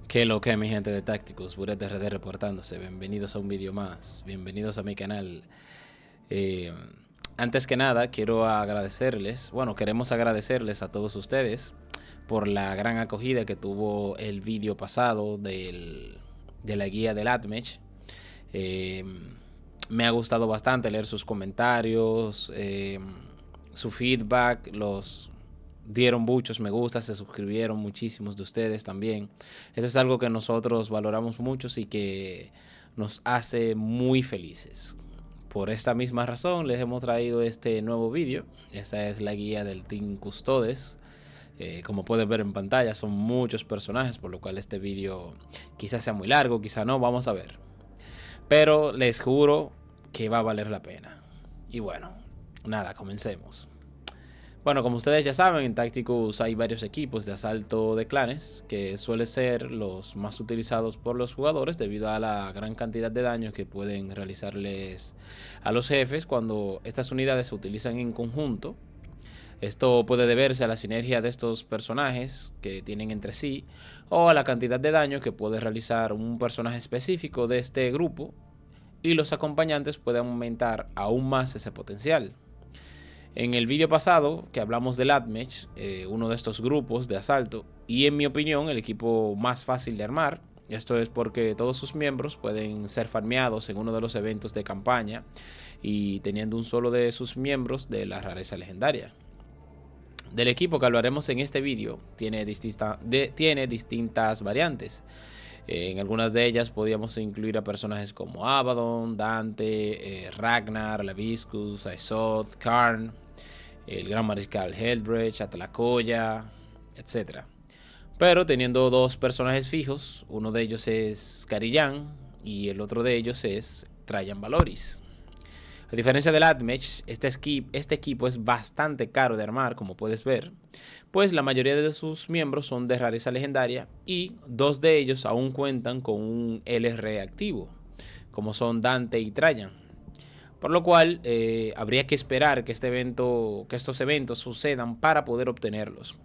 ¿Qué lo que mi gente de Tácticos? Buret RD reportándose. Bienvenidos a un vídeo más. Bienvenidos a mi canal. Eh, Antes que nada, queremos agradecerles a todos ustedes por la gran acogida que tuvo el vídeo pasado de la guía del AdMatch. Eh, Me ha gustado bastante leer sus comentarios, su feedback, los dieron muchos me gusta, se suscribieron muchísimos de ustedes también. Eso es algo que nosotros valoramos mucho y que nos hace muy felices. Por esta misma razón les hemos traído este nuevo vídeo. Esta es la guía del Team Custodes. Como pueden ver en pantalla son muchos personajes, por lo cual este vídeo quizás sea muy largo, quizás no, vamos a ver. Pero les juro que va a valer la pena. Y bueno, nada, comencemos. Bueno, como ustedes ya saben, en Tacticus hay varios equipos de asalto de clanes que suelen ser los más utilizados por los jugadores debido a la gran cantidad de daño que pueden realizarles a los jefes cuando estas unidades se utilizan en conjunto. Esto puede deberse a la sinergia de estos personajes que tienen entre sí o a la cantidad de daño que puede realizar un personaje específico de este grupo, y los acompañantes pueden aumentar aún más ese potencial. En el vídeo pasado que hablamos del AdMatch, uno de estos grupos de asalto, y en mi opinión el equipo más fácil de armar. Esto es porque todos sus miembros pueden ser farmeados en uno de los eventos de campaña y teniendo un solo de sus miembros de la rareza legendaria. Del equipo que hablaremos en este vídeo tiene distintas variantes. En algunas de ellas podríamos incluir a personajes como Abaddon, Dante, Ragnar, Laviscus, Aizod, Karn, el Gran Mariscal Heldrech, Atlacoya, etc. Pero teniendo dos personajes fijos, uno de ellos es Carillan y el otro de ellos es Trajan Valoris. A diferencia del AdMatch, este equipo es bastante caro de armar, como puedes ver, pues la mayoría de sus miembros son de rareza legendaria y dos de ellos aún cuentan con un LR activo, como son Dante y Trajan. Por lo cual habría que esperar que estos eventos sucedan para poder obtenerlos.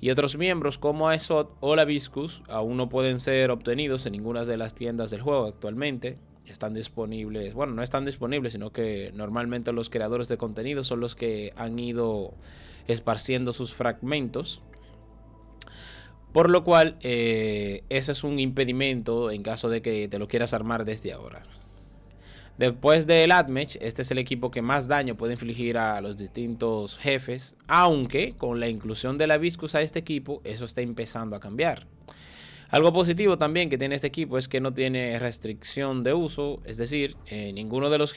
Y otros miembros como Aesod o Laviscus aún no pueden ser obtenidos en ninguna de las tiendas del juego actualmente. Están disponibles, bueno, no están disponibles, sino que normalmente los creadores de contenido son los que han ido esparciendo sus fragmentos. Por lo cual, ese es un impedimento en caso de que te lo quieras armar desde ahora. Después del AdMatch, este es el equipo que más daño puede infligir a los distintos jefes, aunque con la inclusión de Laviscus a este equipo, eso está empezando a cambiar. Algo positivo también que tiene este equipo es que no tiene restricción de uso, es decir, ninguno de los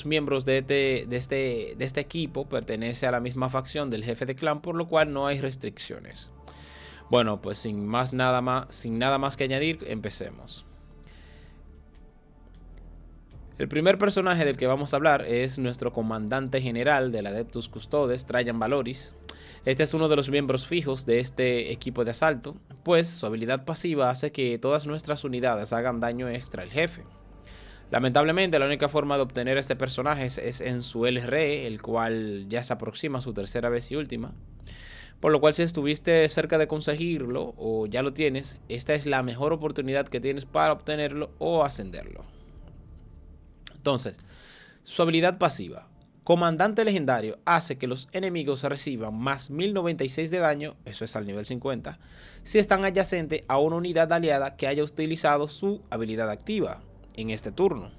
miembros de este equipo pertenece a la misma facción del jefe de clan, por lo cual no hay restricciones. Bueno, pues sin nada más que añadir, empecemos. El primer personaje del que vamos a hablar es nuestro comandante general del Adeptus Custodes, Trajan Valoris. Este es uno de los miembros fijos de este equipo de asalto, pues su habilidad pasiva hace que todas nuestras unidades hagan daño extra al jefe. Lamentablemente la única forma de obtener este personaje es en su LR, el cual ya se aproxima a su tercera vez y última. Por lo cual, si estuviste cerca de conseguirlo o ya lo tienes, esta es la mejor oportunidad que tienes para obtenerlo o ascenderlo. Entonces, su habilidad pasiva, Comandante Legendario, hace que los enemigos reciban más 1096 de daño, eso es al nivel 50, si están adyacentes a una unidad aliada que haya utilizado su habilidad activa en este turno.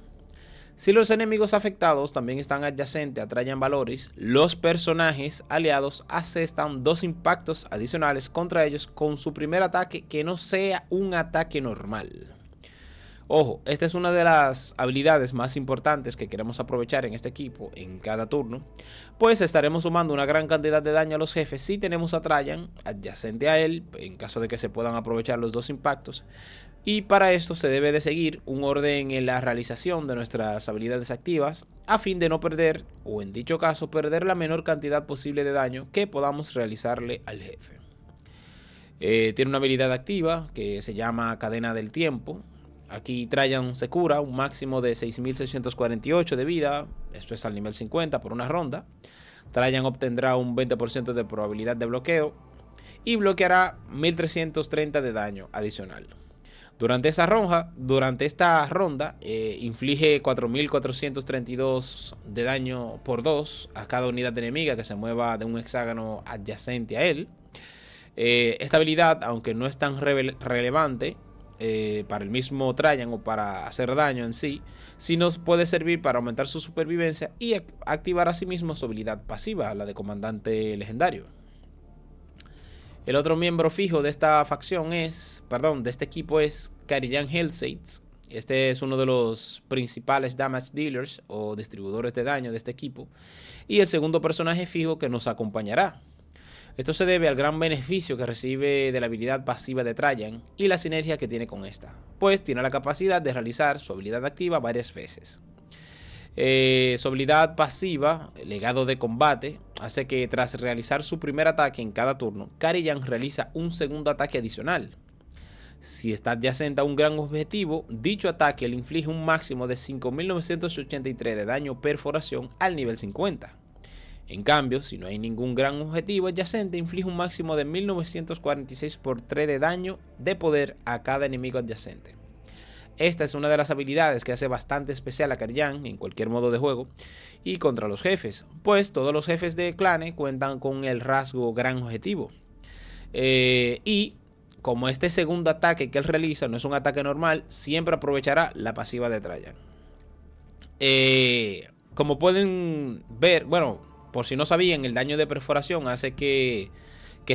Si los enemigos afectados también están adyacentes a Trajan Valoris, los personajes aliados asestan 2 impactos adicionales contra ellos con su primer ataque que no sea un ataque normal. Ojo, esta es una de las habilidades más importantes que queremos aprovechar en este equipo en cada turno, pues estaremos sumando una gran cantidad de daño a los jefes si tenemos a Trajan adyacente a él, en caso de que se puedan aprovechar los 2 impactos, y para esto se debe de seguir un orden en la realización de nuestras habilidades activas a fin de no perder, o en dicho caso perder la menor cantidad posible de daño que podamos realizarle al jefe. Tiene una habilidad activa que se llama Cadena del Tiempo. Aquí Trajan se cura un máximo de 6648 de vida, esto es al nivel 50 por una ronda. Trajan obtendrá un 20% de probabilidad de bloqueo y bloqueará 1330 de daño adicional. Durante esta ronda inflige 4432 de daño por 2 a cada unidad enemiga que se mueva de un hexágono adyacente a él. Esta habilidad, aunque no es tan relevante para el mismo Trajan o para hacer daño en sí, sí nos puede servir para aumentar su supervivencia y activar asimismo su habilidad pasiva, la de comandante legendario. El otro miembro fijo de esta facción de este equipo es Karijan Hellsates. Este es uno de los principales damage dealers o distribuidores de daño de este equipo y el segundo personaje fijo que nos acompañará. Esto se debe al gran beneficio que recibe de la habilidad pasiva de Trajan y la sinergia que tiene con esta, pues tiene la capacidad de realizar su habilidad activa varias veces. Su habilidad pasiva, legado de combate, hace que tras realizar su primer ataque en cada turno, Karijan realiza un segundo ataque adicional. Si está adyacente a un gran objetivo, dicho ataque le inflige un máximo de 5983 de daño perforación al nivel 50. En cambio, si no hay ningún gran objetivo adyacente, inflige un máximo de 1946 por 3 de daño de poder a cada enemigo adyacente. Esta es una de las habilidades que hace bastante especial a Karijan en cualquier modo de juego y contra los jefes, pues todos los jefes de Clane cuentan con el rasgo gran objetivo. Y como este segundo ataque que él realiza no es un ataque normal, siempre aprovechará la pasiva de Trajan. Como pueden ver, bueno, por si no sabían, el daño de perforación hace que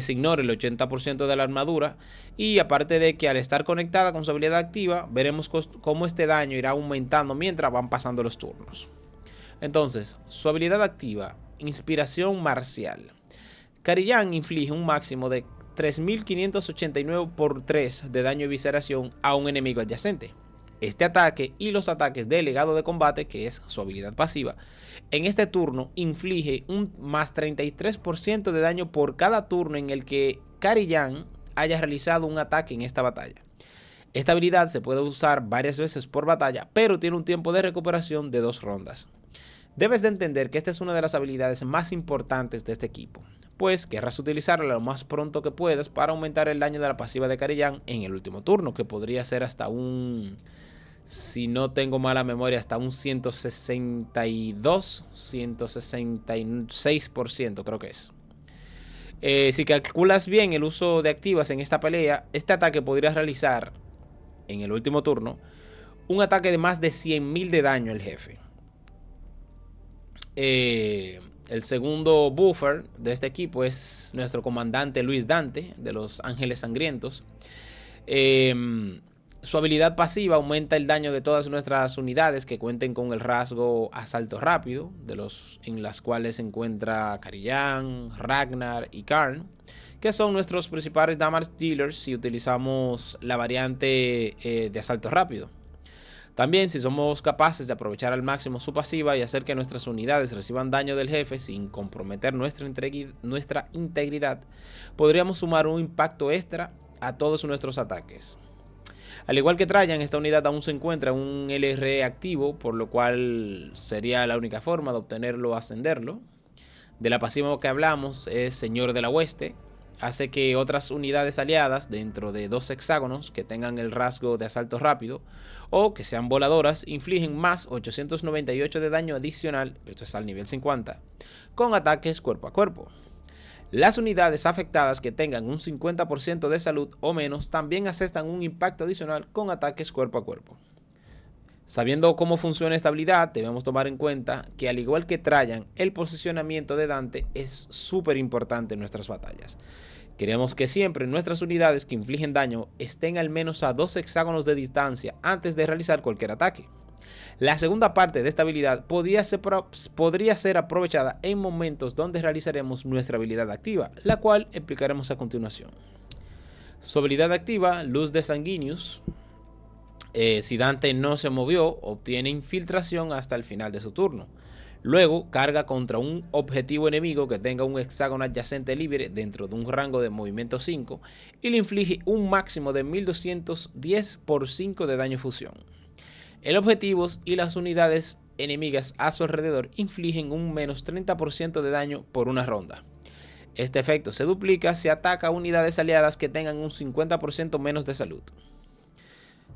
se ignore el 80% de la armadura, y aparte de que al estar conectada con su habilidad activa, veremos cómo este daño irá aumentando mientras van pasando los turnos. Entonces, su habilidad activa, inspiración marcial. Karijan inflige un máximo de 3589 por 3 de daño y visceración a un enemigo adyacente. Este ataque y los ataques de legado de combate, que es su habilidad pasiva, en este turno inflige un más 33% de daño por cada turno en el que Karijan haya realizado un ataque en esta batalla. Esta habilidad se puede usar varias veces por batalla, pero tiene un tiempo de recuperación de 2 rondas. Debes de entender que esta es una de las habilidades más importantes de este equipo, pues querrás utilizarla lo más pronto que puedas para aumentar el daño de la pasiva de Karijan en el último turno, que podría ser hasta un, si no tengo mala memoria, hasta un 162, 166% creo que es. Si calculas bien el uso de activas en esta pelea, este ataque podría realizar en el último turno un ataque de más de 100.000 de daño al jefe. El segundo buffer de este equipo es nuestro comandante Luis Dante de los Ángeles Sangrientos. Su habilidad pasiva aumenta el daño de todas nuestras unidades que cuenten con el rasgo asalto rápido, en las cuales se encuentra Karijan, Ragnar y Karn, que son nuestros principales damage dealers si utilizamos la variante de asalto rápido. También, si somos capaces de aprovechar al máximo su pasiva y hacer que nuestras unidades reciban daño del jefe sin comprometer nuestra integridad, podríamos sumar un impacto extra a todos nuestros ataques. Al igual que Trajan, esta unidad aún se encuentra en un LR activo, por lo cual sería la única forma de obtenerlo o ascenderlo. De la pasiva que hablamos es Señor de la Hueste. Hace que otras unidades aliadas dentro de 2 hexágonos que tengan el rasgo de asalto rápido o que sean voladoras infligen más 898 de daño adicional, esto es al nivel 50, con ataques cuerpo a cuerpo. Las unidades afectadas que tengan un 50% de salud o menos también asestan un impacto adicional con ataques cuerpo a cuerpo. Sabiendo cómo funciona esta habilidad, debemos tomar en cuenta que al igual que Trajan, el posicionamiento de Dante es súper importante en nuestras batallas. Queremos que siempre nuestras unidades que infligen daño estén al menos a 2 hexágonos de distancia antes de realizar cualquier ataque. La segunda parte de esta habilidad podría ser aprovechada en momentos donde realizaremos nuestra habilidad activa, la cual explicaremos a continuación. Su habilidad activa, Luz de Sanguinius. Si Dante no se movió, obtiene infiltración hasta el final de su turno. Luego carga contra un objetivo enemigo que tenga un hexágono adyacente libre dentro de un rango de movimiento 5 y le inflige un máximo de 1210 por 5 de daño fusión. El objetivo y las unidades enemigas a su alrededor infligen un menos 30% de daño por una ronda. Este efecto se duplica si ataca a unidades aliadas que tengan un 50% menos de salud.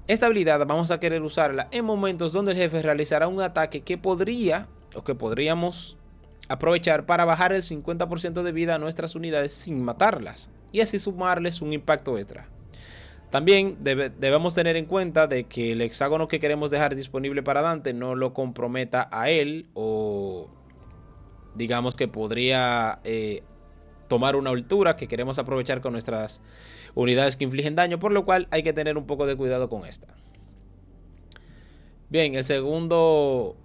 Esta habilidad vamos a querer usarla en momentos donde el jefe realizará un ataque que podríamos aprovechar para bajar el 50% de vida a nuestras unidades sin matarlas y así sumarles un impacto extra. También debemos tener en cuenta de que el hexágono que queremos dejar disponible para Dante no lo comprometa a él, o digamos que podría tomar una altura que queremos aprovechar con nuestras unidades que infligen daño, por lo cual hay que tener un poco de cuidado con esta. Bien, uno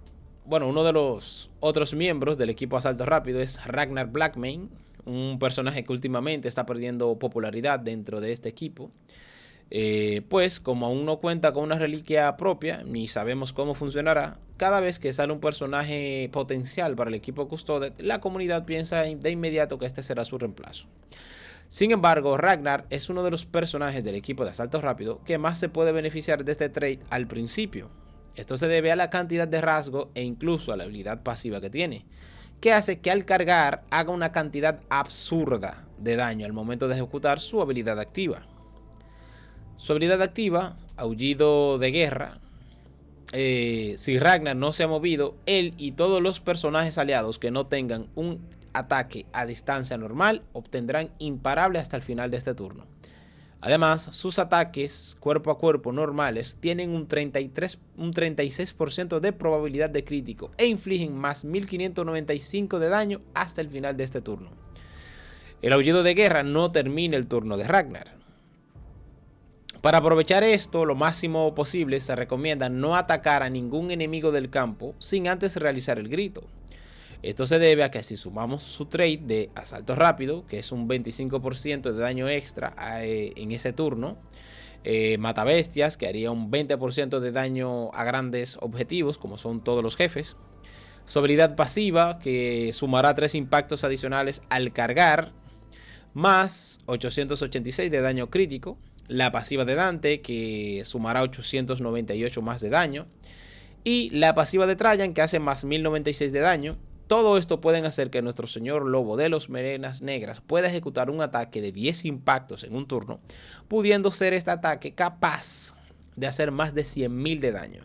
de los otros miembros del equipo Asalto Rápido es Ragnar Blackmane, un personaje que últimamente está perdiendo popularidad dentro de este equipo. Pues como aún no cuenta con una reliquia propia ni sabemos cómo funcionará, cada vez que sale un personaje potencial para el equipo Custoded, la comunidad piensa de inmediato que este será su reemplazo. Sin embargo, Ragnar es uno de los personajes del equipo de Asalto Rápido que más se puede beneficiar de este trait al principio. Esto se debe a la cantidad de rasgo e incluso a la habilidad pasiva que tiene, que hace que al cargar haga una cantidad absurda de daño al momento de ejecutar su habilidad activa. Su habilidad activa, Aullido de Guerra, si Ragnar no se ha movido, él y todos los personajes aliados que no tengan un ataque a distancia normal obtendrán imparable hasta el final de este turno. Además, sus ataques cuerpo a cuerpo normales tienen un 36% de probabilidad de crítico e infligen más 1595 de daño hasta el final de este turno. El Aullido de Guerra no termina el turno de Ragnar. Para aprovechar esto lo máximo posible, se recomienda no atacar a ningún enemigo del campo sin antes realizar el grito. Esto se debe a que si sumamos su trait de asalto rápido, que es un 25% de daño extra en ese turno, mata bestias, que haría un 20% de daño a grandes objetivos, como son todos los jefes. Su habilidad pasiva, que sumará 3 impactos adicionales al cargar, más 886 de daño crítico. La pasiva de Dante, que sumará 898 más de daño. Y la pasiva de Trajan, que hace más 1096 de daño. Todo esto pueden hacer que nuestro señor lobo de los melenas negras pueda ejecutar un ataque de 10 impactos en un turno, pudiendo ser este ataque capaz de hacer más de 100.000 de daño.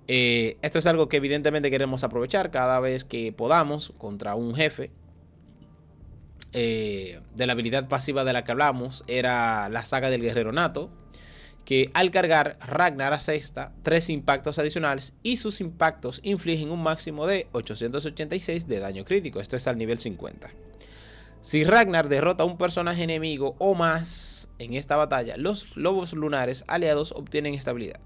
Esto es algo que evidentemente queremos aprovechar cada vez que podamos contra un jefe. De la habilidad pasiva de la que hablamos era la saga del guerrero nato, que al cargar Ragnar asesta 3 impactos adicionales y sus impactos infligen un máximo de 886 de daño crítico. Esto es al nivel 50. Si Ragnar derrota a un personaje enemigo o más en esta batalla, los lobos lunares aliados obtienen esta habilidad.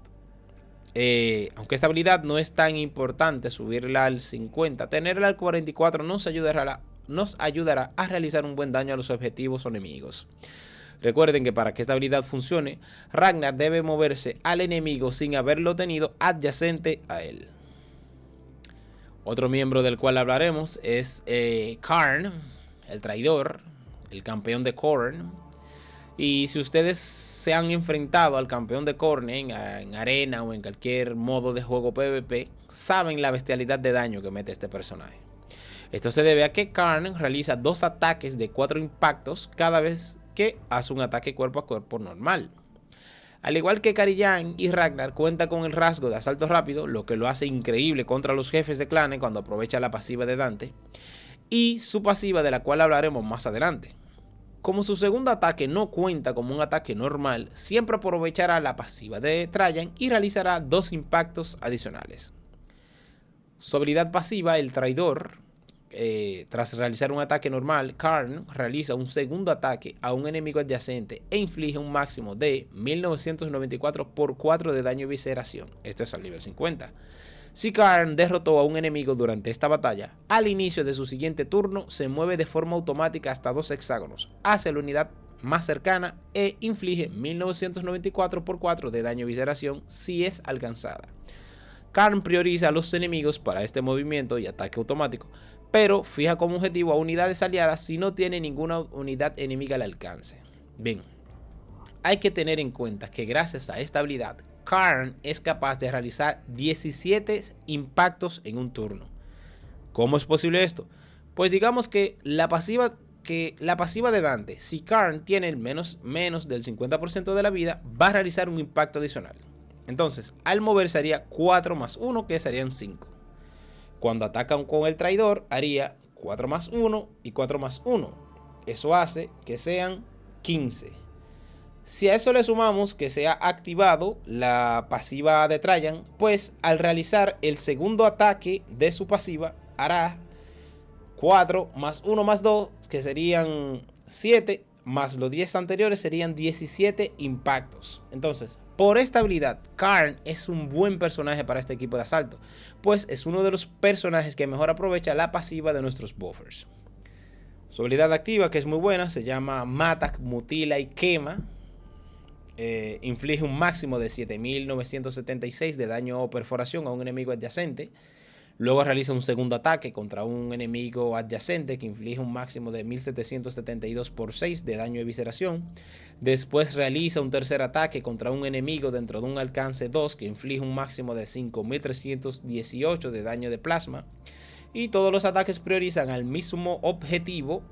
Aunque esta habilidad no es tan importante subirla al 50, tenerla al 44 nos ayudará a realizar un buen daño a los objetivos o enemigos. Recuerden que para que esta habilidad funcione, Ragnar debe moverse al enemigo sin haberlo tenido adyacente a él. Otro miembro del cual hablaremos es Karn, el traidor, el campeón de Khorne. Y si ustedes se han enfrentado al campeón de Khorne en arena o en cualquier modo de juego PvP, saben la bestialidad de daño que mete este personaje. Esto se debe a que Karn realiza 2 ataques de 4 impactos cada vez que hace un ataque cuerpo a cuerpo normal. Al igual que Carillan y Ragnar, cuenta con el rasgo de asalto rápido, lo que lo hace increíble contra los jefes de clanes cuando aprovecha la pasiva de Dante, y su pasiva, de la cual hablaremos más adelante. Como su segundo ataque no cuenta como un ataque normal, siempre aprovechará la pasiva de Trajan y realizará 2 impactos adicionales. Su habilidad pasiva, el traidor. Tras realizar un ataque normal, Karn realiza un segundo ataque a un enemigo adyacente e inflige un máximo de 1994 por 4 de daño y visceración. Esto es al nivel 50. Si Karn derrotó a un enemigo durante esta batalla, al inicio de su siguiente turno se mueve de forma automática hasta 2 hexágonos hacia la unidad más cercana e inflige 1994 por 4 de daño y visceración si es alcanzada. Karn prioriza a los enemigos para este movimiento y ataque automático, pero fija como objetivo a unidades aliadas si no tiene ninguna unidad enemiga al alcance. Bien, hay que tener en cuenta que gracias a esta habilidad, Karn es capaz de realizar 17 impactos en un turno. ¿Cómo es posible esto? Pues digamos que la pasiva de Dante, si Karn tiene el menos del 50% de la vida, va a realizar un impacto adicional. Entonces, al moverse haría 4 más 1, que serían 5. Cuando atacan con el traidor, haría 4 más 1 y 4 más 1. Eso hace que sean 15. Si a eso le sumamos que se ha activado la pasiva de Trajan, pues al realizar el segundo ataque de su pasiva, hará 4 más 1 más 2, que serían 7, más los 10 anteriores serían 17 impactos. Entonces, por esta habilidad, Karn es un buen personaje para este equipo de asalto, pues es uno de los personajes que mejor aprovecha la pasiva de nuestros buffers. Su habilidad activa, que es muy buena, se llama Mata, Mutila y Quema. Inflige un máximo de 7976 de daño o perforación a un enemigo adyacente. Luego realiza un segundo ataque contra un enemigo adyacente que inflige un máximo de 1772 por 6 de daño de visceración. Después realiza un tercer ataque contra un enemigo dentro de un alcance 2 que inflige un máximo de 5318 de daño de plasma. Y todos los ataques priorizan al mismo objetivo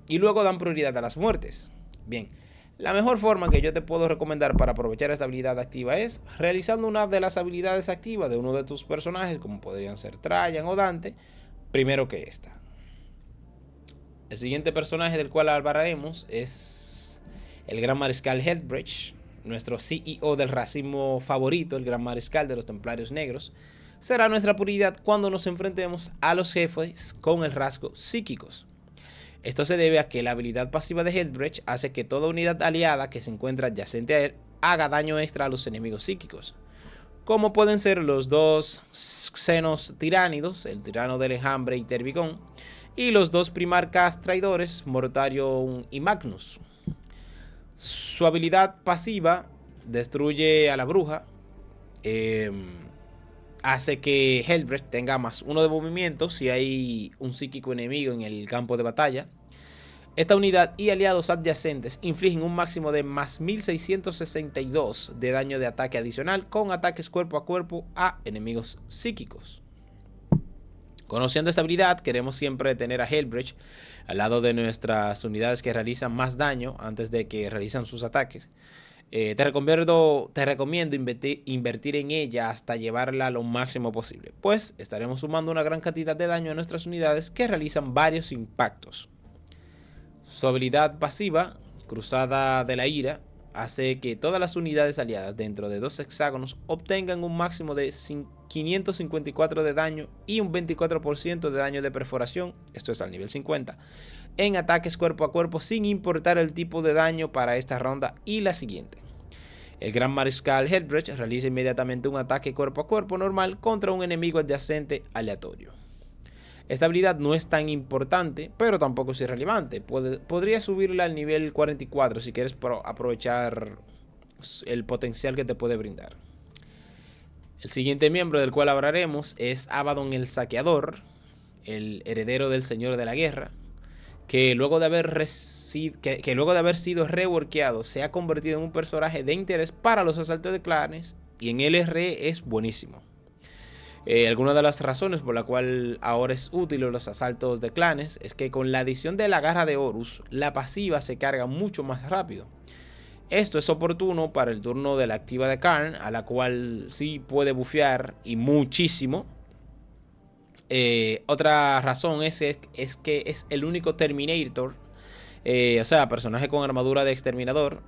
y luego dan prioridad a las muertes. Bien, la mejor forma que yo te puedo recomendar para aprovechar esta habilidad activa es realizando una de las habilidades activas de uno de tus personajes, como podrían ser Trajan o Dante, primero que esta. El siguiente personaje del cual hablaremos es el Gran Mariscal Heldbrecht, nuestro CEO del racismo favorito, el Gran Mariscal de los Templarios Negros. Será nuestra prioridad cuando nos enfrentemos a los jefes con el rasgo psíquicos. Esto se debe a que la habilidad pasiva de Heldbrecht hace que toda unidad aliada que se encuentra adyacente a él haga daño extra a los enemigos psíquicos, como pueden ser los dos xenos tiránidos, el tirano del enjambre y Tervigón, y los dos primarcas traidores, Mortarion y Magnus. Su habilidad pasiva destruye a la bruja, hace que Heldbrecht tenga más 1 de movimiento si hay un psíquico enemigo en el campo de batalla. Esta unidad y aliados adyacentes infligen un máximo de más 1662 de daño de ataque adicional con ataques cuerpo a cuerpo a enemigos psíquicos. Conociendo esta habilidad, queremos siempre tener a Heldbrecht al lado de nuestras unidades que realizan más daño antes de que realizan sus ataques. Te recomiendo invertir en ella hasta llevarla a lo máximo posible, pues estaremos sumando una gran cantidad de daño a nuestras unidades que realizan varios impactos. Su habilidad pasiva, Cruzada de la Ira, hace que todas las unidades aliadas dentro de 2 hexágonos obtengan un máximo de 554 de daño y un 24% de daño de perforación, esto es al nivel 50, en ataques cuerpo a cuerpo sin importar el tipo de daño para esta ronda y la siguiente. El Gran Mariscal Heldbrecht realiza inmediatamente un ataque cuerpo a cuerpo normal contra un enemigo adyacente aleatorio. Esta habilidad no es tan importante, pero tampoco es irrelevante. Podría subirla al nivel 44 si quieres aprovechar el potencial que te puede brindar. El siguiente miembro del cual hablaremos es Abaddon el Saqueador, el heredero del Señor de la Guerra, que luego de haber sido reworkeado se ha convertido en un personaje de interés para los asaltos de clanes y en LRE es buenísimo. Alguna de las razones por la cual ahora es útil los asaltos de clanes es que con la adición de la garra de Horus, la pasiva se carga mucho más rápido. Esto es oportuno para el turno de la activa de Karn, a la cual sí puede bufear y muchísimo. Otra razón es que es el único Terminator, o sea, personaje con armadura de exterminador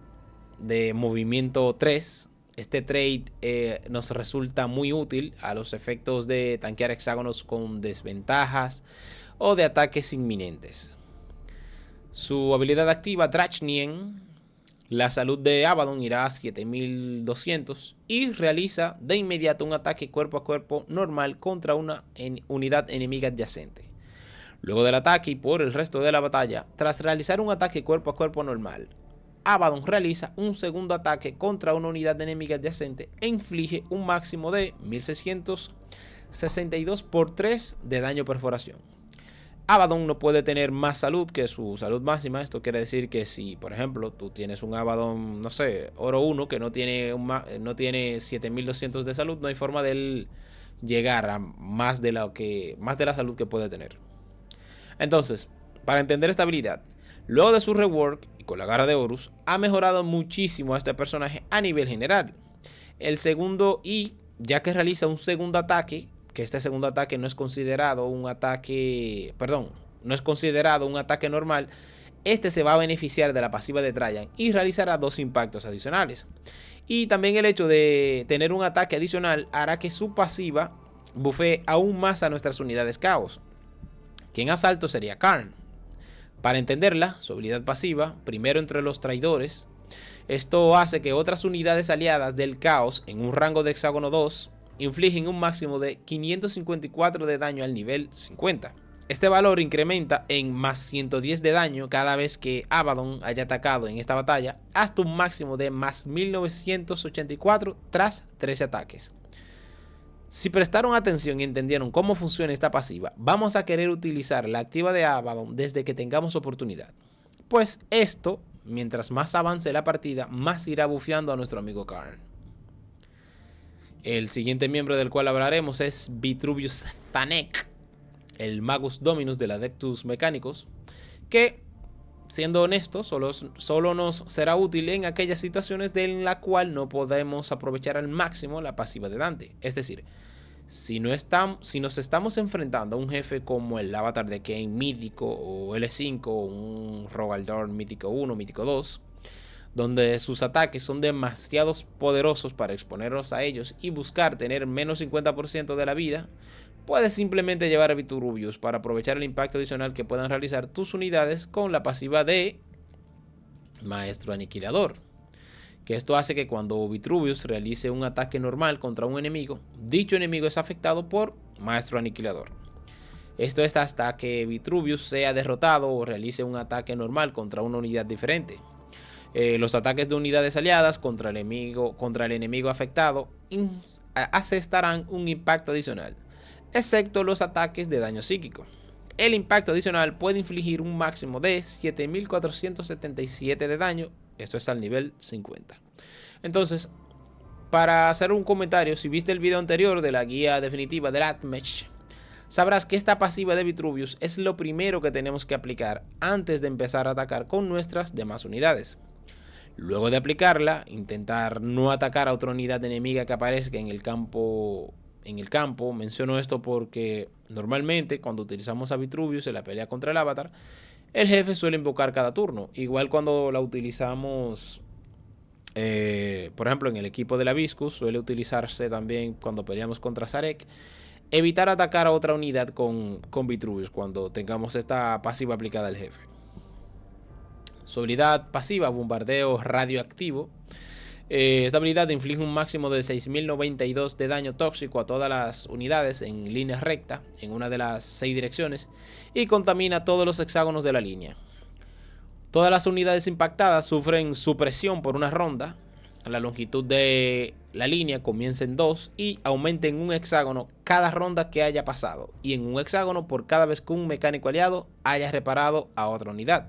de movimiento 3. Este trade nos resulta muy útil a los efectos de tanquear hexágonos con desventajas o de ataques inminentes. Su habilidad activa, Drachnien, la salud de Abaddon irá a 7200 y realiza de inmediato un ataque cuerpo a cuerpo normal contra una unidad enemiga adyacente. Luego del ataque y por el resto de la batalla, tras realizar un ataque cuerpo a cuerpo normal, Abaddon realiza un segundo ataque contra una unidad enemiga adyacente e inflige un máximo de 1662 por 3 de daño perforación. Abaddon no puede tener más salud que su salud máxima. Esto quiere decir que si, por ejemplo, tú tienes un Abaddon, no sé, oro 1, que no tiene 7200 de salud, no hay forma de él llegar a más de la salud que puede tener. Entonces, para entender esta habilidad, luego de su rework y con la garra de Horus, ha mejorado muchísimo a este personaje a nivel general. El segundo ya que realiza un segundo ataque, que este segundo ataque no es considerado un ataque, perdón, no es considerado un ataque normal, este se va a beneficiar de la pasiva de Trajan y realizará 2 impactos adicionales. Y también el hecho de tener un ataque adicional hará que su pasiva bufee aún más a nuestras unidades caos. Quien asalto sería Karn. Para entenderla, su habilidad pasiva, primero entre los traidores. Esto hace que otras unidades aliadas del caos en un rango de hexágono 2 infligen un máximo de 554 de daño al nivel 50. Este valor incrementa en más 110 de daño cada vez que Abaddon haya atacado en esta batalla, hasta un máximo de más 1984 tras 13 ataques. Si prestaron atención y entendieron cómo funciona esta pasiva, vamos a querer utilizar la activa de Abaddon desde que tengamos oportunidad. Pues esto, mientras más avance la partida, más irá bufeando a nuestro amigo Karn. El siguiente miembro del cual hablaremos es Vitruvius Thanek, el Magus Dominus del Adeptus Mechanicus, que, siendo honesto, solo nos será útil en aquellas situaciones en la cual no podemos aprovechar al máximo la pasiva de Dante. Es decir, si nos estamos enfrentando a un jefe como el Avatar de Cain mítico o L5 o un Rogaldorn mítico 1, mítico 2, donde sus ataques son demasiado poderosos para exponernos a ellos y buscar tener menos 50% de la vida, puedes simplemente llevar a Vitruvius para aprovechar el impacto adicional que puedan realizar tus unidades con la pasiva de Maestro Aniquilador. Que esto hace que cuando Vitruvius realice un ataque normal contra un enemigo, dicho enemigo es afectado por Maestro Aniquilador. Esto es hasta que Vitruvius sea derrotado o realice un ataque normal contra una unidad diferente. Los ataques de unidades aliadas contra el enemigo afectado asestarán un impacto adicional, excepto los ataques de daño psíquico. El impacto adicional puede infligir un máximo de 7477 de daño, esto es al nivel 50. Entonces, para hacer un comentario, si viste el video anterior de la guía definitiva del Atmech, sabrás que esta pasiva de Vitruvius es lo primero que tenemos que aplicar antes de empezar a atacar con nuestras demás unidades. Luego de aplicarla, intentar no atacar a otra unidad enemiga que aparezca en el campo. Menciono esto porque normalmente cuando utilizamos a Vitruvius en la pelea contra el Avatar, el jefe suele invocar cada turno. Igual cuando la utilizamos, por ejemplo, en el equipo de la Viscus, suele utilizarse también cuando peleamos contra Sarek. Evitar atacar a otra unidad con Vitruvius cuando tengamos esta pasiva aplicada al jefe. Su habilidad pasiva, bombardeo radioactivo. Esta habilidad inflige un máximo de 6092 de daño tóxico a todas las unidades en línea recta en una de las 6 direcciones y contamina todos los hexágonos de la línea. Todas las unidades impactadas sufren supresión por una ronda. La longitud de la línea comienza en 2 y aumenta en un hexágono cada ronda que haya pasado y en un hexágono por cada vez que un mecánico aliado haya reparado a otra unidad.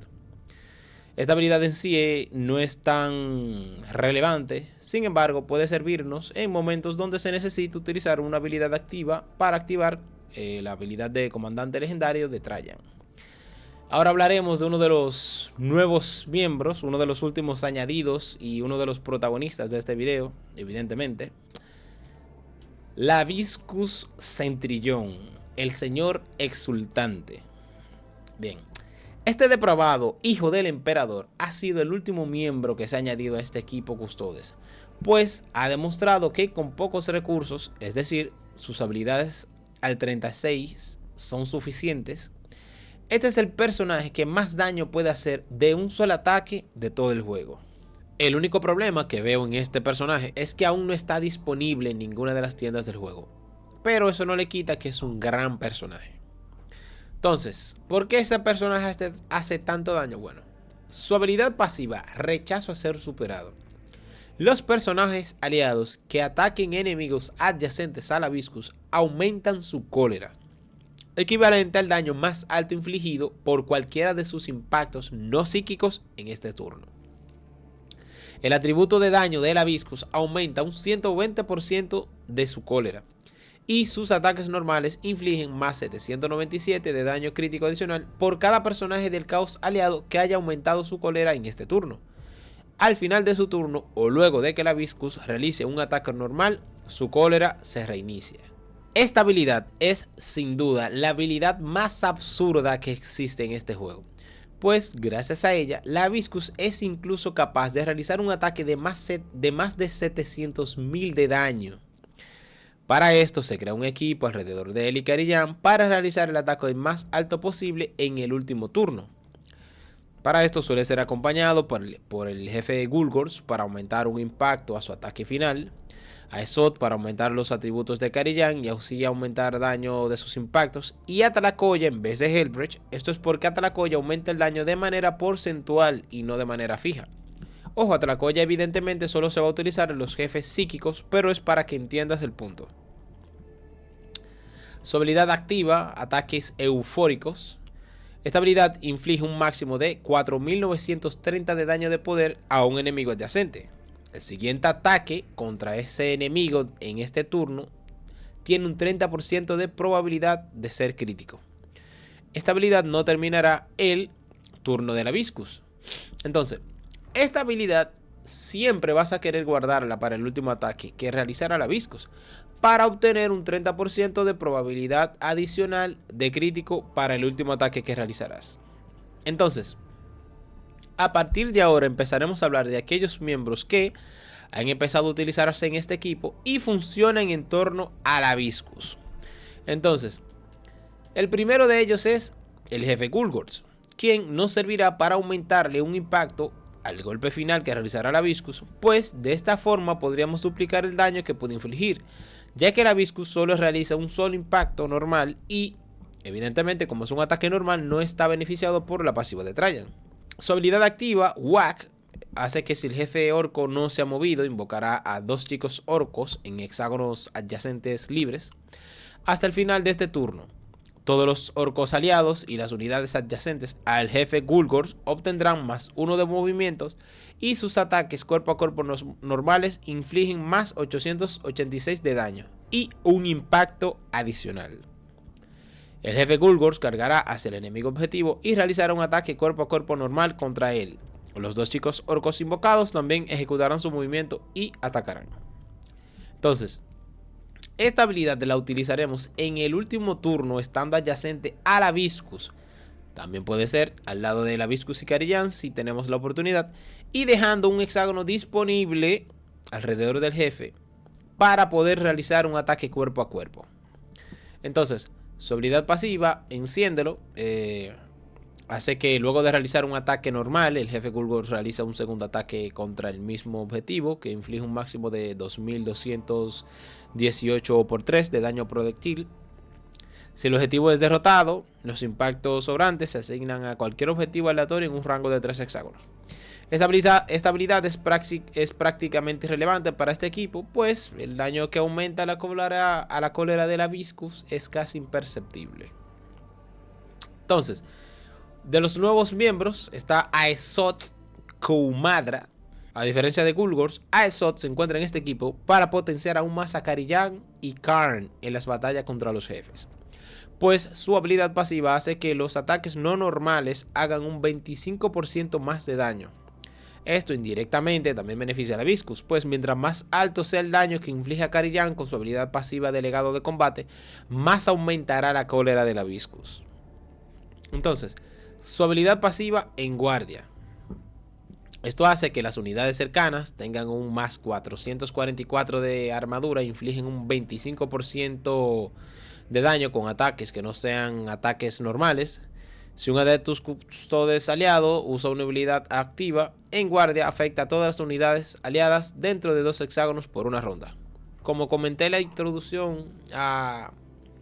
Esta habilidad en sí no es tan relevante, sin embargo puede servirnos en momentos donde se necesita utilizar una habilidad activa para activar la habilidad de comandante legendario de Trajan. Ahora hablaremos de uno de los nuevos miembros, uno de los últimos añadidos y uno de los protagonistas de este video, evidentemente. La Viscus Centrillón, el señor exultante. Bien. Este depravado hijo del emperador ha sido el último miembro que se ha añadido a este equipo Custodes, pues ha demostrado que con pocos recursos, es decir, sus habilidades al 36 son suficientes. Este es el personaje que más daño puede hacer de un solo ataque de todo el juego. El único problema que veo en este personaje es que aún no está disponible en ninguna de las tiendas del juego, pero eso no le quita que es un gran personaje. Entonces, ¿por qué ese personaje hace tanto daño? Bueno, su habilidad pasiva, rechazo a ser superado. Los personajes aliados que ataquen enemigos adyacentes a la Viscus aumentan su cólera, equivalente al daño más alto infligido por cualquiera de sus impactos no psíquicos en este turno. El atributo de daño de la Viscus aumenta un 120% de su cólera. y sus ataques normales infligen más 797 de daño crítico adicional por cada personaje del caos aliado que haya aumentado su cólera en este turno. Al final de su turno o luego de que la Viscus realice un ataque normal, su cólera se reinicia. Esta habilidad es sin duda la habilidad más absurda que existe en este juego, pues gracias a ella la Viscus es incluso capaz de realizar un ataque de más de 700.000 de daño. Para esto se crea un equipo alrededor de él y Kariyan para realizar el ataque más alto posible en el último turno. Para esto suele ser acompañado por el jefe Gulgors para aumentar un impacto a su ataque final, a Esot para aumentar los atributos de Kariyan y así aumentar daño de sus impactos, y a Talakoya en vez de Hellbreach. Esto es porque Talakoya aumenta el daño de manera porcentual y no de manera fija. Ojo, Talakoya evidentemente solo se va a utilizar en los jefes psíquicos, pero es para que entiendas el punto. Su habilidad activa, ataques eufóricos. Esta habilidad inflige un máximo de 4930 de daño de poder a un enemigo adyacente. El siguiente ataque contra ese enemigo en este turno tiene un 30% de probabilidad de ser crítico. Esta habilidad no terminará el turno de la Viscus. Entonces, esta habilidad siempre vas a querer guardarla para el último ataque que realizará la Viscus, para obtener un 30% de probabilidad adicional de crítico para el último ataque que realizarás. Entonces, a partir de ahora empezaremos a hablar de aquellos miembros que han empezado a utilizarse en este equipo y funcionan en torno a la Viscus. Entonces, el primero de ellos es el jefe Gulgors, quien nos servirá para aumentarle un impacto al golpe final que realizará la Viscus, pues de esta forma podríamos duplicar el daño que puede infligir, ya que la Viscus solo realiza un solo impacto normal y, evidentemente, como es un ataque normal, no está beneficiado por la pasiva de Trajan. Su habilidad activa, Whack, hace que si el jefe orco no se ha movido, invocará a 2 chicos orcos en hexágonos adyacentes libres hasta el final de este turno. Todos los orcos aliados y las unidades adyacentes al jefe Gulgors obtendrán más 1 de movimientos y sus ataques cuerpo a cuerpo normales infligen más 886 de daño y un impacto adicional. El jefe Gulgors cargará hacia el enemigo objetivo y realizará un ataque cuerpo a cuerpo normal contra él. Los 2 chicos orcos invocados también ejecutarán su movimiento y atacarán. Entonces, esta habilidad la utilizaremos en el último turno estando adyacente a la Viscus. También puede ser al lado de la Viscus y Kariyan si tenemos la oportunidad. Y dejando un hexágono disponible alrededor del jefe para poder realizar un ataque cuerpo a cuerpo. Entonces, su habilidad pasiva, enciéndelo, hace que luego de realizar un ataque normal, el jefe Gulgors realiza un segundo ataque contra el mismo objetivo que inflige un máximo de 2218 por 3 de daño proyectil. Si el objetivo es derrotado, los impactos sobrantes se asignan a cualquier objetivo aleatorio en un rango de 3 hexágonos. Esta habilidad es prácticamente irrelevante para este equipo, pues el daño que aumenta a la cólera de la Viscus es casi imperceptible. Entonces, de los nuevos miembros está Aesot Koumadra. A diferencia de Gulgors, Aesot se encuentra en este equipo para potenciar aún más a Kariyan y Karn en las batallas contra los jefes, pues su habilidad pasiva hace que los ataques no normales hagan un 25% más de daño. Esto indirectamente también beneficia a la Viscus, pues mientras más alto sea el daño que inflige a Kariyan con su habilidad pasiva de legado de combate, más aumentará la cólera de la Viscus. Entonces, su habilidad pasiva en guardia. Esto hace que las unidades cercanas tengan un más 444 de armadura e infligen un 25% de daño con ataques que no sean ataques normales. Si un Adeptus Custodes aliado usa una habilidad activa en guardia, afecta a todas las unidades aliadas dentro de 2 hexágonos por una ronda. Como comenté en la introducción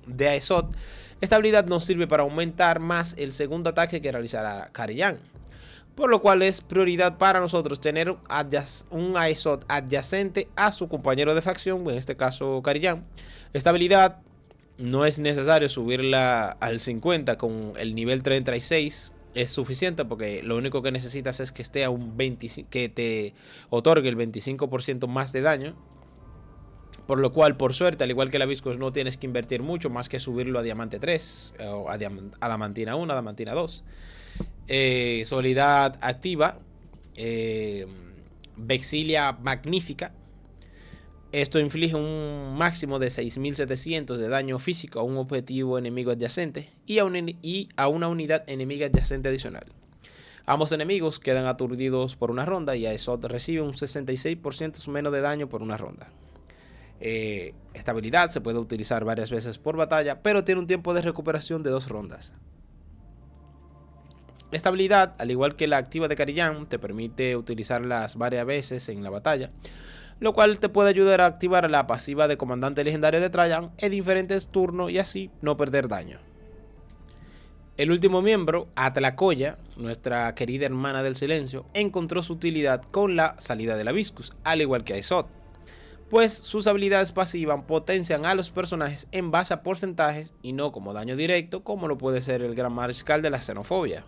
de Aesot, esta habilidad nos sirve para aumentar más el segundo ataque que realizará Kariyan, por lo cual es prioridad para nosotros tener un Aesot adyacente a su compañero de facción, en este caso Kariyan. Esta habilidad no es necesario subirla al 50, con el nivel 36 es suficiente, porque lo único que necesitas es que esté a un 25, que te otorgue el 25% más de daño. Por lo cual, por suerte, al igual que la Viscos, no tienes que invertir mucho más que subirlo a Diamante 3 o a Adamantina 1, Adamantina 2. Su habilidad activa, Vexilla Magnífica. Esto inflige un máximo de 6700 de daño físico a un objetivo enemigo adyacente y a una unidad enemiga adyacente adicional. Ambos enemigos quedan aturdidos por una ronda y Aesop recibe un 66% menos de daño por una ronda. Esta habilidad se puede utilizar varias veces por batalla, pero tiene un tiempo de recuperación de 2 rondas. Esta habilidad, al igual que la activa de Kariyan, te permite utilizarlas varias veces en la batalla, lo cual te puede ayudar a activar la pasiva de comandante legendario de Trajan en diferentes turnos y así no perder daño. El último miembro, Atlacoya, nuestra querida hermana del silencio, encontró su utilidad con la salida de la Viscus, al igual que Aesop, pues sus habilidades pasivas potencian a los personajes en base a porcentajes y no como daño directo, como lo puede ser el Gran Mariscal de la Xenofobia.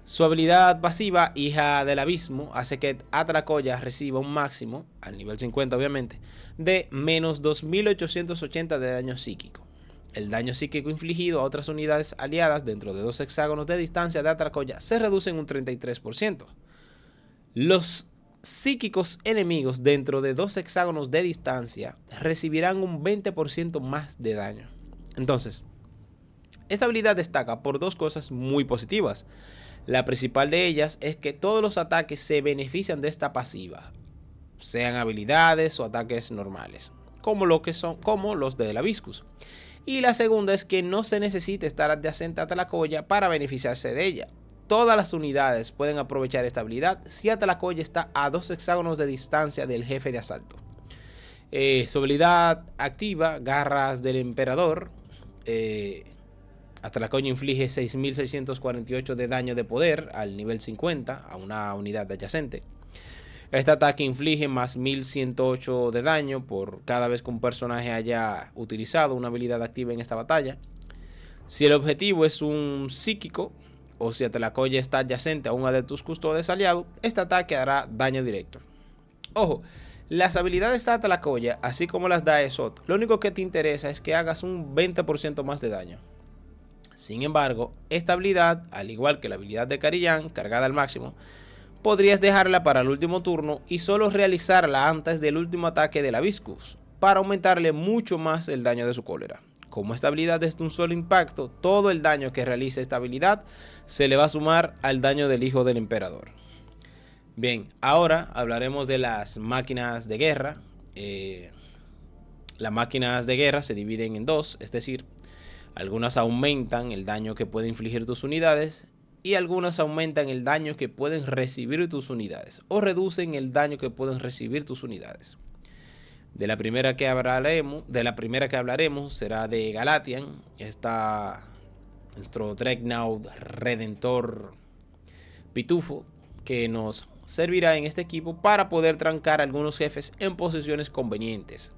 Su habilidad pasiva, Hija del Abismo, hace que Atlacoya reciba un máximo, al nivel 50 obviamente, de menos 2880 de daño psíquico. El daño psíquico infligido a otras unidades aliadas dentro de 2 hexágonos de distancia de Atlacoya se reduce en un 33%. Los psíquicos enemigos dentro de 2 hexágonos de distancia recibirán un 20% más de daño. Entonces, esta habilidad destaca por 2 cosas muy positivas. La principal de ellas es que todos los ataques se benefician de esta pasiva, sean habilidades o ataques normales, como los de la Viscus. Y la segunda es que no se necesita estar adyacente a Atlacoya para beneficiarse de ella. Todas las unidades pueden aprovechar esta habilidad si Atlacoya está a 2 hexágonos de distancia del jefe de asalto. Su habilidad activa, Garras del Emperador. Atlacoya inflige 6648 de daño de poder al nivel 50 a una unidad adyacente. Este ataque inflige más 1108 de daño por cada vez que un personaje haya utilizado una habilidad activa en esta batalla. Si el objetivo es un psíquico o si Atlacoya está adyacente a uno de tus custodes aliados, este ataque hará daño directo. Ojo, las habilidades de Atlacoya, así como las de Aesop, lo único que te interesa es que hagas un 20% más de daño. Sin embargo, esta habilidad, al igual que la habilidad de Kariyan, cargada al máximo, podrías dejarla para el último turno y solo realizarla antes del último ataque de la Viscus, para aumentarle mucho más el daño de su cólera. Como esta habilidad es de un solo impacto, todo el daño que realice esta habilidad se le va a sumar al daño del Hijo del Emperador. Bien, ahora hablaremos de las máquinas de guerra. Las máquinas de guerra se dividen en 2, es decir, algunas aumentan el daño que pueden infligir tus unidades y algunas aumentan el daño que pueden recibir tus unidades o reducen el daño que pueden recibir tus unidades. De la primera que hablaremos será de Galatian. Está nuestro Dreadnought Redentor Pitufo, que nos servirá en este equipo para poder trancar a algunos jefes en posiciones convenientes.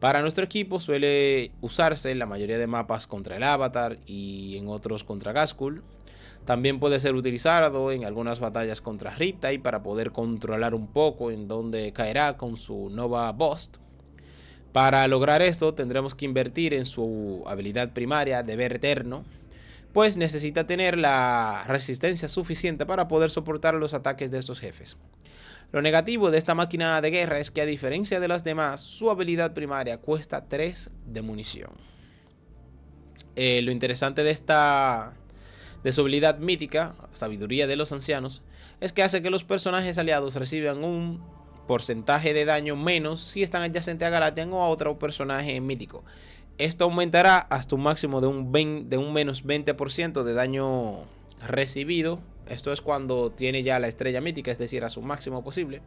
Para nuestro equipo suele usarse en la mayoría de mapas contra el Avatar y en otros contra Ghazghkull. También puede ser utilizado en algunas batallas contra Riptide para poder controlar un poco en dónde caerá con su Nova Burst. Para lograr esto tendremos que invertir en su habilidad primaria de Ver Eterno, pues necesita tener la resistencia suficiente para poder soportar los ataques de estos jefes. Lo negativo de esta máquina de guerra es que, a diferencia de las demás, su habilidad primaria cuesta 3 de munición. Lo interesante de su habilidad mítica, Sabiduría de los Ancianos, es que hace que los personajes aliados reciban un porcentaje de daño menos si están adyacentes a Galatian o a otro personaje mítico. Esto aumentará hasta un máximo de un menos 20% de daño recibido. Esto es cuando tiene ya la estrella mítica, es decir, a su máximo posible.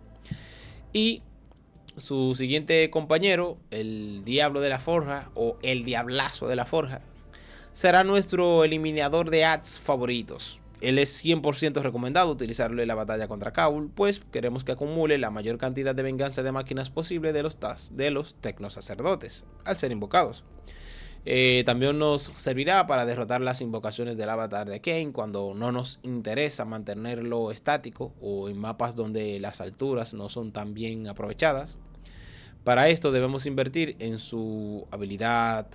Y su siguiente compañero, el Diablo de la Forja o el Diablazo de la Forja, será nuestro eliminador de ads favoritos. Él es 100% recomendado utilizarlo en la batalla contra Kaul, pues queremos que acumule la mayor cantidad de venganza de máquinas posible de los tecnosacerdotes al ser invocados. También nos servirá para derrotar las invocaciones del avatar de Kain cuando no nos interesa mantenerlo estático o en mapas donde las alturas no son tan bien aprovechadas. Para esto debemos invertir en su habilidad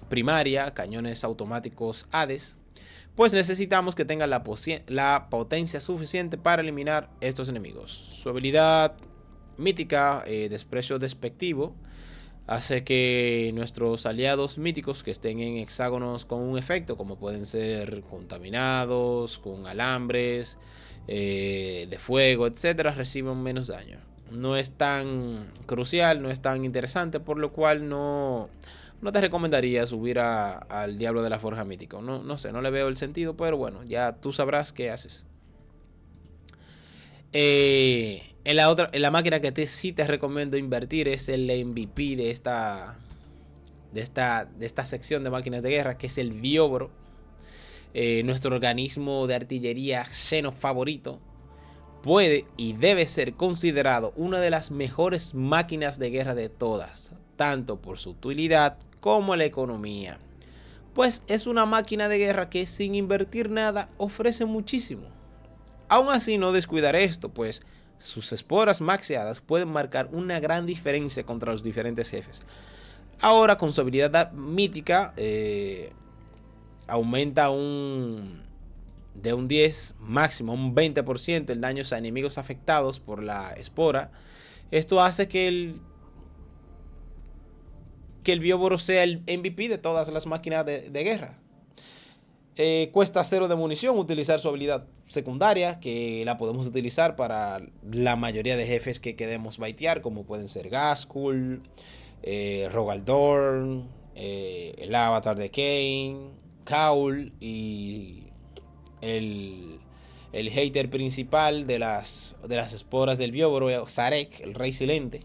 primaria, cañones automáticos Hades, pues necesitamos que tenga la potencia suficiente para eliminar estos enemigos. Su habilidad mítica, desprecio despectivo, hace que nuestros aliados míticos que estén en hexágonos con un efecto, como pueden ser contaminados, con alambres de fuego, etcétera, reciban menos daño. No es tan crucial, no es tan interesante, por lo cual no te recomendaría subir al Diablo de la Forja Mítico. No sé, no le veo el sentido, pero bueno, ya tú sabrás qué haces. En la máquina que sí te recomiendo invertir es el MVP de esta sección de máquinas de guerra, que es el Biobro. Nuestro organismo de artillería Xeno favorito. Puede y debe ser considerado una de las mejores máquinas de guerra de todas, tanto por su utilidad como la economía. Pues es una máquina de guerra que sin invertir nada ofrece muchísimo. Aún así no descuidar esto, pues sus esporas maxiadas pueden marcar una gran diferencia contra los diferentes jefes. Ahora con su habilidad mítica aumenta de un 10 máximo un 20% el daño a enemigos afectados por la espora. Esto hace que el Bioboro sea el MVP de todas las máquinas de guerra. Cuesta 0 de munición utilizar su habilidad secundaria, que la podemos utilizar para la mayoría de jefes que queremos baitear, como pueden ser Ghazghkull, Rogaldorn, el avatar de Kain, Kaul y el hater principal de las esporas del Bioboro, Zarek, el rey silente.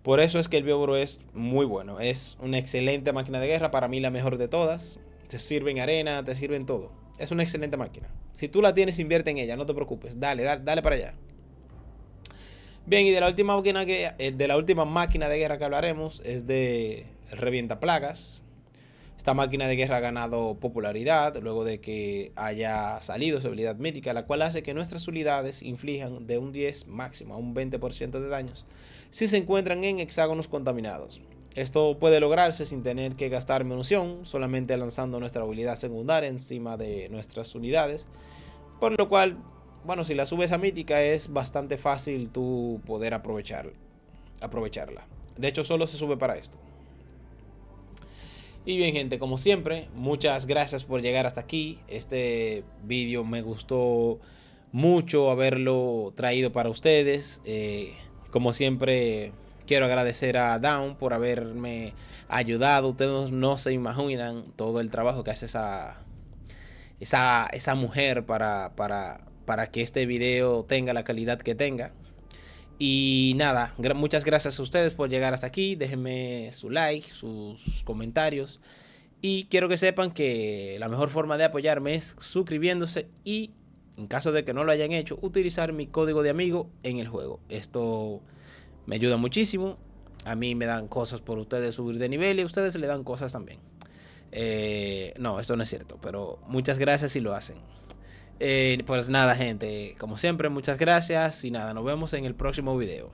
Por eso es que el Bioboro es muy bueno. Es una excelente máquina de guerra, para mí la mejor de todas. Te sirve en arena, te sirve en todo. Es una excelente máquina. Si tú la tienes, invierte en ella, no te preocupes. Dale para allá. Bien, y de la última máquina de guerra que hablaremos es de Revienta Plagas. Esta máquina de guerra ha ganado popularidad luego de que haya salido su habilidad mítica, la cual hace que nuestras unidades inflijan de un 10 máximo a un 20% de daños si se encuentran en hexágonos contaminados. Esto puede lograrse sin tener que gastar munición, solamente lanzando nuestra habilidad secundaria encima de nuestras unidades. Por lo cual, bueno, si la subes a mítica es bastante fácil tú poder aprovecharla. De hecho, solo se sube para esto. Y bien, gente, como siempre, muchas gracias por llegar hasta aquí. Este vídeo me gustó mucho haberlo traído para ustedes. Como siempre, quiero agradecer a Down por haberme ayudado. Ustedes no se imaginan todo el trabajo que hace esa mujer para que este video tenga la calidad que tenga. Y nada, muchas gracias a ustedes por llegar hasta aquí. Déjenme su like, sus comentarios. Y quiero que sepan que la mejor forma de apoyarme es suscribiéndose y, en caso de que no lo hayan hecho, utilizar mi código de amigo en el juego. Esto me ayuda muchísimo. A mí me dan cosas por ustedes subir de nivel y a ustedes le dan cosas también. No, esto no es cierto, pero muchas gracias si lo hacen. Pues nada, gente, como siempre, muchas gracias y nada, nos vemos en el próximo video.